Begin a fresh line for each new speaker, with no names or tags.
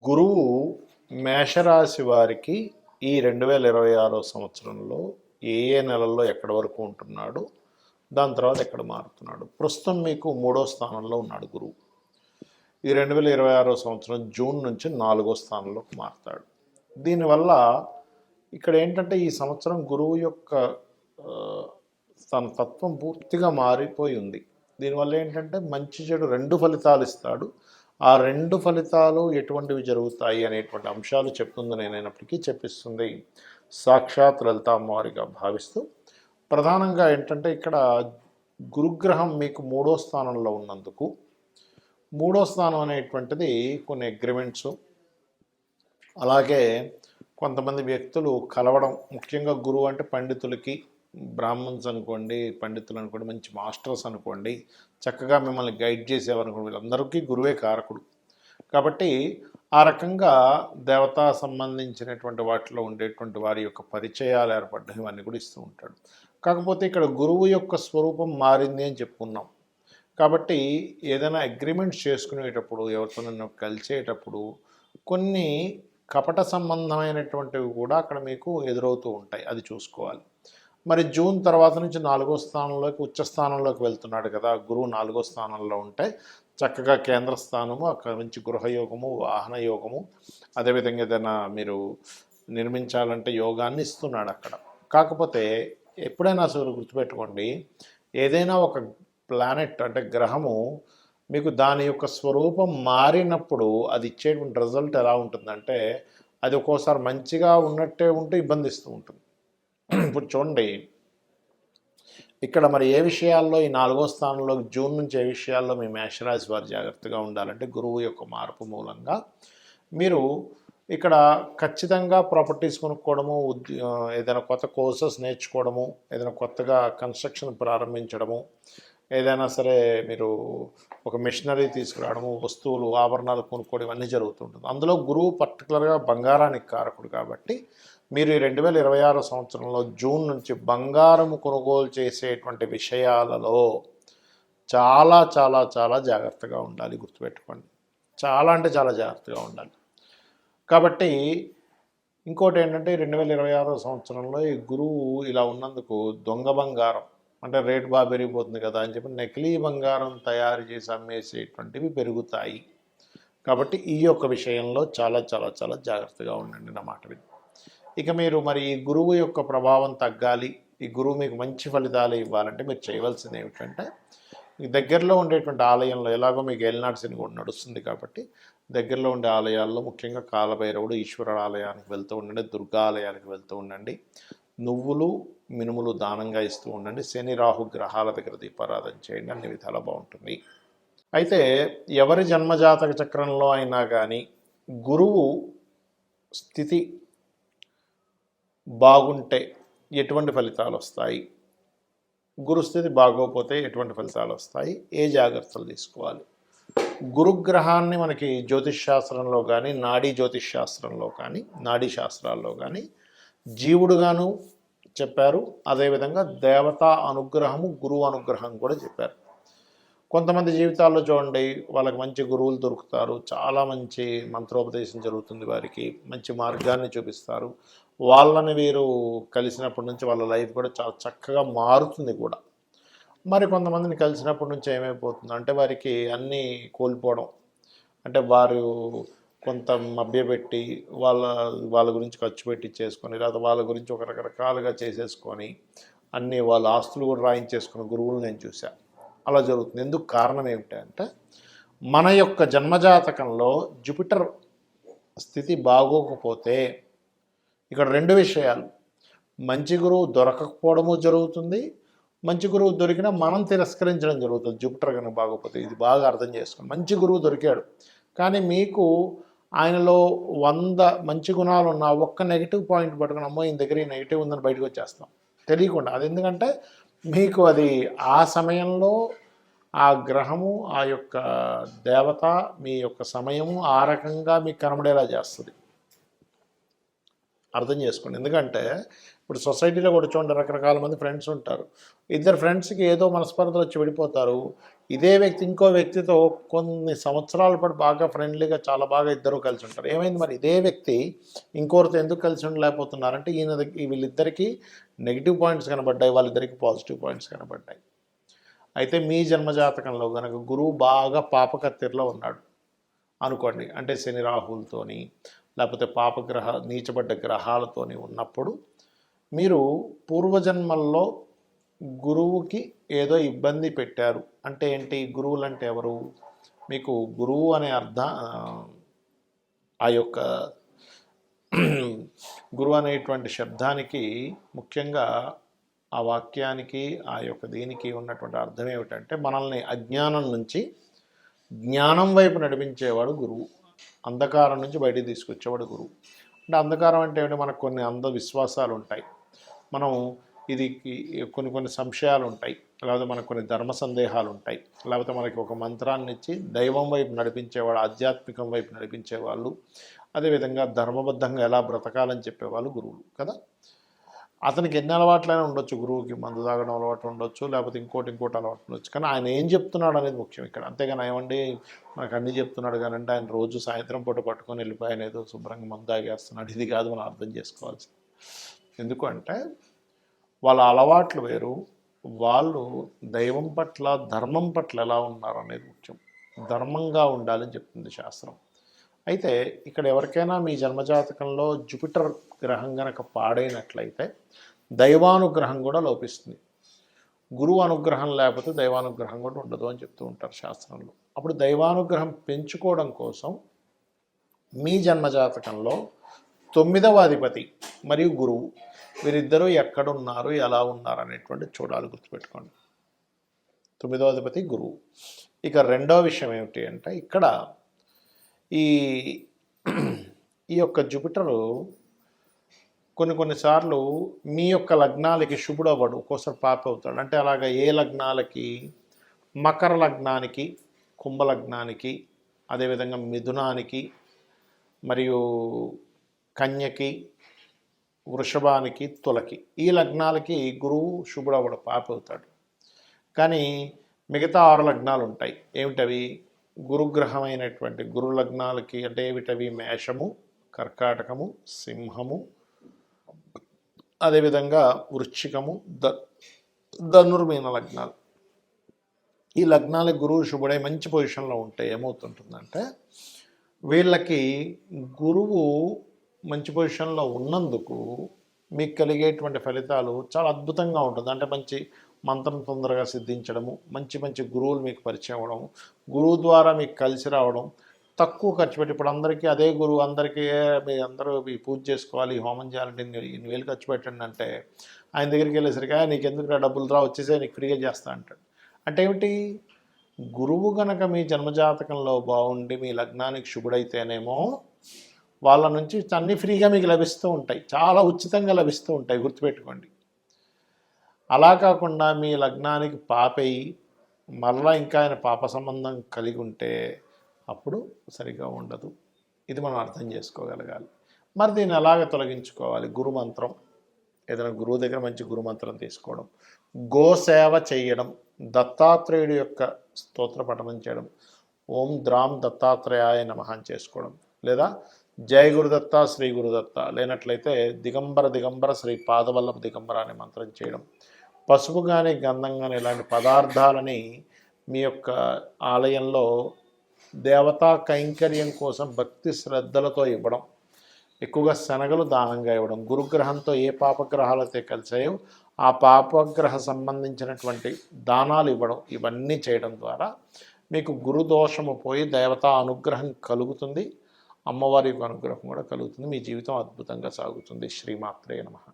గురువు మేషరాశి వారికి ఈ 2026 సంవత్సరంలో ఏ ఏ నెలల్లో ఎక్కడి వరకు ఉంటున్నాడు, దాని తర్వాత ఎక్కడ మారుతున్నాడు. ప్రస్తుతం మీకు 3వ స్థానంలో ఉన్నాడు గురువు. ఈ 2026 సంవత్సరం జూన్ నుంచి 4వ స్థానంలోకి మారుతాడు. దీనివల్ల ఇక్కడ ఏంటంటే ఈ సంవత్సరం గురువు యొక్క తన తత్వం పూర్తిగా మారిపోయి ఉంది. దీనివల్ల ఏంటంటే మంచి చెడు రెండు ఫలితాలు ఇస్తాడు. ఆ రెండు ఫలితాలు ఎటువంటివి జరుగుతాయి అనేటువంటి అంశాలు చెప్తుంది నేనైనప్పటికీ చెప్పిస్తుంది సాక్షాత్ లలిత అమ్మవారిగా భావిస్తూ. ప్రధానంగా ఏంటంటే ఇక్కడ గురుగ్రహం మీకు 3వ స్థానంలో ఉన్నందుకు, 3వ స్థానం అనేటువంటిది కొన్ని అగ్రిమెంట్స్, అలాగే కొంతమంది వ్యక్తులు కలవడం, ముఖ్యంగా గురువు అంటే పండితులకి, బ్రాహ్మణ్స్ అనుకోండి, పండితులు అనుకోండి, మంచి మాస్టర్స్ అనుకోండి, చక్కగా మిమ్మల్ని గైడ్ చేసేవారనుకోండి, వీళ్ళందరికీ గురువే కారకుడు. కాబట్టి ఆ రకంగా దేవతా సంబంధించినటువంటి వాటిలో ఉండేటువంటి వారి యొక్క పరిచయాలు ఏర్పడ్డం ఇవన్నీ కూడా ఇస్తూ ఉంటాడు. కాకపోతే ఇక్కడ గురువు యొక్క స్వరూపం మారింది అని చెప్పుకున్నాం. కాబట్టి ఏదైనా అగ్రిమెంట్స్ చేసుకునేటప్పుడు, ఎవరితోనైనా కలిసేటప్పుడు కొన్ని కపట సంబంధమైనటువంటివి కూడా అక్కడ మీకు ఎదురవుతూ ఉంటాయి. అది చూసుకోవాలి. మరి జూన్ తర్వాత నుంచి 4వ స్థానంలోకి, ఉచ్చ స్థానంలోకి వెళ్తున్నాడు కదా. గురువు 4వ స్థానంలో ఉంటే చక్కగా కేంద్ర స్థానము, అక్కడ నుంచి గృహయోగము, వాహన యోగము, అదేవిధంగా ఏదైనా మీరు నిర్మించాలంటే యోగాన్ని ఇస్తున్నాడు అక్కడ. కాకపోతే ఎప్పుడైనా అసలు గుర్తుపెట్టుకోండి, ఏదైనా ఒక ప్లానెట్ అంటే గ్రహము మీకు దాని యొక్క స్వరూపం మారినప్పుడు అది ఇచ్చేటువంటి రిజల్ట్ ఎలా ఉంటుందంటే, అది ఒక్కోసారి మంచిగా ఉన్నట్టే ఉంటూ ఇబ్బందిస్తూ ఉంటుంది. ఇప్పుడు చూడండి, ఇక్కడ మరి ఏ విషయాల్లో ఈ 4వ స్థానంలో జూన్ నుంచి ఏ విషయాల్లో మీ మేషరాశి వారు జాగ్రత్తగా ఉండాలంటే, గురువు యొక్క మార్పు మూలంగా మీరు ఇక్కడ ఖచ్చితంగా ప్రాపర్టీస్ కొనుక్కోవడము, ఏదైనా కొత్త కోర్సెస్ నేర్చుకోవడము, ఏదైనా కొత్తగా కన్స్ట్రక్షన్ ప్రారంభించడము, ఏదైనా సరే మీరు ఒక మిషనరీ తీసుకురావడము, వస్తువులు, ఆభరణాలు కొనుక్కోవడం ఇవన్నీ జరుగుతుంటుంది. అందులో గురువు పర్టికులర్గా బంగారానికి కారకుడు. కాబట్టి మీరు ఈ 2026 సంవత్సరంలో జూన్ నుంచి బంగారము కొనుగోలు చేసేటువంటి విషయాలలో చాలా చాలా చాలా జాగ్రత్తగా ఉండాలి. గుర్తుపెట్టుకోండి, చాలా అంటే చాలా జాగ్రత్తగా ఉండాలి. కాబట్టి ఇంకోటి ఏంటంటే 2026 సంవత్సరంలో ఈ గురువు ఇలా ఉన్నందుకు దొంగ బంగారం అంటే రేటు బాగా పెరిగిపోతుంది కదా అని చెప్పి నకిలీ బంగారం తయారు చేసి అమ్మేసేటువంటివి పెరుగుతాయి. కాబట్టి ఈ యొక్క విషయంలో చాలా చాలా చాలా జాగ్రత్తగా ఉండండి నా మాట విని. ఇక మీరు మరి ఈ గురువు యొక్క ప్రభావం తగ్గాలి, ఈ గురువు మీకు మంచి ఫలితాలు ఇవ్వాలంటే మీరు చేయవలసింది ఏమిటంటే, దగ్గరలో ఉండేటువంటి ఆలయంలో, ఎలాగో మీకు ఏలినాటి శని కూడా నడుస్తుంది కాబట్టి దగ్గరలో ఉండే ఆలయాల్లో ముఖ్యంగా కాలభైరవుడు, ఈశ్వరుడు ఆలయానికి వెళ్తూ ఉండండి, దుర్గా ఆలయానికి వెళ్తూ ఉండండి, నువ్వులు మినుములు దానంగా ఇస్తూ ఉండండి, శని రాహు గ్రహాల దగ్గర దీపారాధన చేయండి, అన్ని విధాలా బాగుంటుంది. అయితే ఎవరి జన్మజాతక చక్రంలో అయినా కానీ గురువు స్థితి బాగుంటే ఎటువంటి ఫలితాలు వస్తాయి, గురుస్థితి బాగోకపోతే ఎటువంటి ఫలితాలు వస్తాయి, ఏ జాగ్రత్తలు తీసుకోవాలి. గురుగ్రహాన్ని మనకి జ్యోతిష్ శాస్త్రంలో కానీ, నాడీ జ్యోతిష్ శాస్త్రంలో కానీ, నాడీ శాస్త్రాల్లో కానీ జీవుడుగాను చెప్పారు. అదేవిధంగా దేవతా అనుగ్రహము, గురువు అనుగ్రహం కూడా చెప్పారు. కొంతమంది జీవితాల్లో చూడండి, వాళ్ళకి మంచి గురువులు దొరుకుతారు, చాలా మంచి మంత్రోపదేశం జరుగుతుంది, వారికి మంచి మార్గాన్ని చూపిస్తారు. వాళ్ళని వీరు కలిసినప్పటి నుంచి వాళ్ళ లైఫ్ కూడా చాలా చక్కగా మారుతుంది కూడా. మరి కొంతమందిని కలిసినప్పటి నుంచి ఏమైపోతుంది అంటే వారికి అన్నీ కోల్పోవడం, అంటే వారు కొంత మభ్యపెట్టి వాళ్ళ గురించి ఖర్చు పెట్టి చేసుకొని, లేదా వాళ్ళ గురించి ఒక రకరకాలుగా చేసేసుకొని అన్నీ వాళ్ళ ఆస్తులు కూడా రాయించేసుకున్న గురువులు నేను చూశాను. అలా జరుగుతుంది. ఎందుకు కారణం ఏమిటంటే, మన యొక్క జన్మజాతకంలో జూపిటర్ స్థితి బాగోకపోతే ఇక్కడ రెండు విషయాలు, మంచి గురువు దొరకకపోవడము జరుగుతుంది, మంచి గురువు దొరికినా మనం తిరస్కరించడం జరుగుతుంది. జూపిటర్ కనుక బాగోకపోతే ఇది బాగా అర్థం చేసుకోండి. మంచి గురువు దొరికాడు కానీ మీకు ఆయనలో 100 మంచి గుణాలు ఉన్న ఒక్క నెగిటివ్ పాయింట్ పట్టుకుని, అమ్మో ఈయన దగ్గర ఈ నెగిటివ్ ఉందని బయటకు వచ్చేస్తాం తెలియకుండా. అది ఎందుకంటే మీకు అది ఆ సమయంలో ఆ గ్రహము, ఆ యొక్క దేవత మీ యొక్క సమయము ఆ రకంగా మీకు కనబడేలా చేస్తుంది. అర్థం చేసుకోండి. ఎందుకంటే ఇప్పుడు సొసైటీలో కూడా చూడండి, రకరకాల మంది ఫ్రెండ్స్ ఉంటారు. ఇద్దరు ఫ్రెండ్స్కి ఏదో మనస్పర్ధలు వచ్చి విడిపోతారు. ఇదే వ్యక్తి ఇంకో వ్యక్తితో కొన్ని సంవత్సరాల పాటు బాగా ఫ్రెండ్లీగా చాలా బాగా ఇద్దరు కలిసి ఉంటారు. ఏమైంది మరి ఇదే వ్యక్తి ఇంకోరితో ఎందుకు కలిసి ఉండలేకపోతున్నారంటే వీళ్ళిద్దరికీ నెగిటివ్ పాయింట్స్ కనబడ్డాయి, వాళ్ళిద్దరికీ పాజిటివ్ పాయింట్స్ కనబడ్డాయి. అయితే మీ జన్మజాతకంలో కనుక గురువు బాగా పాపకత్తిరిలో ఉన్నాడు అనుకోండి, అంటే శని రాహులతోని లేకపోతే పాపగ్రహ నీచబడ్డ గ్రహాలతోని ఉన్నప్పుడు మీరు పూర్వజన్మల్లో గురువుకి ఏదో ఇబ్బంది పెట్టారు. అంటే ఏంటి, గురువులు అంటే ఎవరు? మీకు గురువు అనే ఆ యొక్క గురువు అనేటువంటి శబ్దానికి ముఖ్యంగా ఆ వాక్యానికి ఆ యొక్క దీనికి ఉన్నటువంటి అర్థం ఏమిటంటే మనల్ని అజ్ఞానం నుంచి జ్ఞానం వైపు నడిపించేవాడు గురువు, అంధకారం నుంచి బయటికి తీసుకొచ్చేవాడు గురువు. అంటే అంధకారం అంటే ఏమిటి, మనకు కొన్ని అంధవిశ్వాసాలు ఉంటాయి, మనం ఇది కొన్ని సంశయాలు ఉంటాయి, లేకపోతే మనకు కొన్ని ధర్మ సందేహాలు ఉంటాయి, లేకపోతే మనకి ఒక మంత్రాన్ని ఇచ్చి దైవం వైపు నడిపించేవాడు, ఆధ్యాత్మికం వైపు నడిపించేవాళ్ళు, అదేవిధంగా ధర్మబద్ధంగా ఎలా బ్రతకాలని చెప్పేవాళ్ళు గురువులు కదా. అతనికి ఎన్ని అలవాట్లైనా ఉండొచ్చు, గురువుకి మందు తాగడం అలవాటు ఉండొచ్చు, లేకపోతే ఇంకోటి అలవాటు ఉండొచ్చు, కానీ ఆయన ఏం చెప్తున్నాడు అనేది ముఖ్యం ఇక్కడ. అంతేగాని ఏమండి మనకు అన్నీ చెప్తున్నాడు కానంటే ఆయన రోజు సాయంత్రం పూట పట్టుకొని వెళ్ళిపోయి ఏదో శుభ్రంగా మందు తాగేస్తున్నాడు, ఇది కాదు మనం అర్థం చేసుకోవాల్సింది. ఎందుకంటే వాళ్ళ అలవాట్లు వేరు, వాళ్ళు దైవం పట్ల ధర్మం పట్ల ఎలా ఉన్నారు అనేది ముఖ్యం. ధర్మంగా ఉండాలని చెప్తుంది శాస్త్రం. అయితే ఇక్కడ ఎవరికైనా మీ జన్మజాతకంలో జూపిటర్ గ్రహం గనక పాడైనట్లయితే దైవానుగ్రహం కూడా లోపిస్తుంది. గురువు అనుగ్రహం లేకపోతే దైవానుగ్రహం కూడా ఉండదు అని చెప్తూ ఉంటారు శాస్త్రంలో. అప్పుడు దైవానుగ్రహం పెంచుకోవడం కోసం మీ జన్మజాతకంలో 9వ అధిపతి మరియు గురువు వీరిద్దరూ ఎక్కడున్నారు, ఎలా ఉన్నారు అనేటువంటి చూడాలి, గుర్తుపెట్టుకోండి. 9వ అధిపతి గురువు. ఇక రెండవ విషయం ఏమిటి అంటే ఇక్కడ ఈ యొక్క జూపిటరు కొన్నిసార్లు మీ యొక్క లగ్నాలకి శుభుడు అవ్వడు, ఒక్కోసారి పాప అవుతాడు. అంటే అలాగా ఏ లగ్నాలకి, మకర లగ్నానికి, కుంభ లగ్నానికి, అదేవిధంగా మిథునానికి, మరియు కన్యకి, వృషభానికి, తులకి, ఈ లగ్నాలకి గురువు శుభుడు అవ్వడు, పాప అవుతాడు. కానీ మిగతా 6 లగ్నాలు ఉంటాయి. ఏమిటవి? గురుగ్రహమైనటువంటి గురు లగ్నాలకి అంటే ఏమిటవి? మేషము, కర్కాటకము, సింహము, అదేవిధంగా వృశ్చికము, ధనుర్మీన లగ్నాలు. ఈ లగ్నాలకు గురువు శుభుడై మంచి పొజిషన్లో ఉంటే ఏమవుతుంటుందంటే వీళ్ళకి గురువు మంచి పొజిషన్లో ఉన్నందుకు మీకు కలిగేటువంటి ఫలితాలు చాలా అద్భుతంగా ఉంటుంది. అంటే మంచి మంత్రం తొందరగా సిద్ధించడము, మంచి గురువులు మీకు పరిచయం అవ్వడం, గురువు ద్వారా మీకు కలిసి రావడం, తక్కువ ఖర్చు పెట్టి, ఇప్పుడు అందరికీ అదే గురువు అందరికీ అందరూ ఈ పూజ చేసుకోవాలి, హోమం చేయాలంటే ఇన్ని వేలు ఖర్చు పెట్టండి అంటే ఆయన దగ్గరికి వెళ్ళేసరికి నీకు ఎందుకు డబ్బులు రా, వచ్చేసే నీకు ఫ్రీగా చేస్తా అంటాడు. అంటే ఏమిటి, గురువు కనుక మీ జన్మజాతకంలో బాగుండి మీ లగ్నానికి శుభుడైతేనేమో వాళ్ళ నుంచి అన్నీ ఫ్రీగా మీకు లభిస్తూ ఉంటాయి, చాలా ఉచితంగా లభిస్తూ ఉంటాయి, గుర్తుపెట్టుకోండి. అలా కాకుండా మీ లగ్నానికి పాపై మరలా ఇంకా ఆయన పాప సంబంధం కలిగి ఉంటే అప్పుడు సరిగా ఉండదు. ఇది మనం అర్థం చేసుకోగలగాలి. మరి దీన్ని ఎలాగ తొలగించుకోవాలి? గురుమంత్రం, ఏదైనా గురువు దగ్గర మంచి గురుమంత్రం తీసుకోవడం, గోసేవ చేయడం, దత్తాత్రేయుడి యొక్క స్తోత్ర పఠనం చేయడం, ఓం ద్రాం దత్తాత్రేయాయ నమః అని చేసుకోవడం, లేదా జయ గురుదత్త శ్రీ గురుదత్త, లేనట్లయితే దిగంబర శ్రీ పాదవల్లభ దిగంబర అనే మంత్రం చేయడం, పసుపు కానీ గంధం కానీ ఇలాంటి పదార్థాలని మీ యొక్క ఆలయంలో దేవతా కైంకర్యం కోసం భక్తి శ్రద్ధలతో ఇవ్వడం, ఎక్కువగా శనగలు దానంగా ఇవ్వడం, గురుగ్రహంతో ఏ పాపగ్రహాలైతే కలిసాయో ఆ పాపగ్రహ సంబంధించినటువంటి దానాలు ఇవ్వడం, ఇవన్నీ చేయడం ద్వారా మీకు గురుదోషము పోయి దేవతా అనుగ్రహం కలుగుతుంది, అమ్మవారి యొక్క అనుగ్రహం కూడా కలుగుతుంది, మీ జీవితం అద్భుతంగా సాగుతుంది. శ్రీమాత్రే నమః.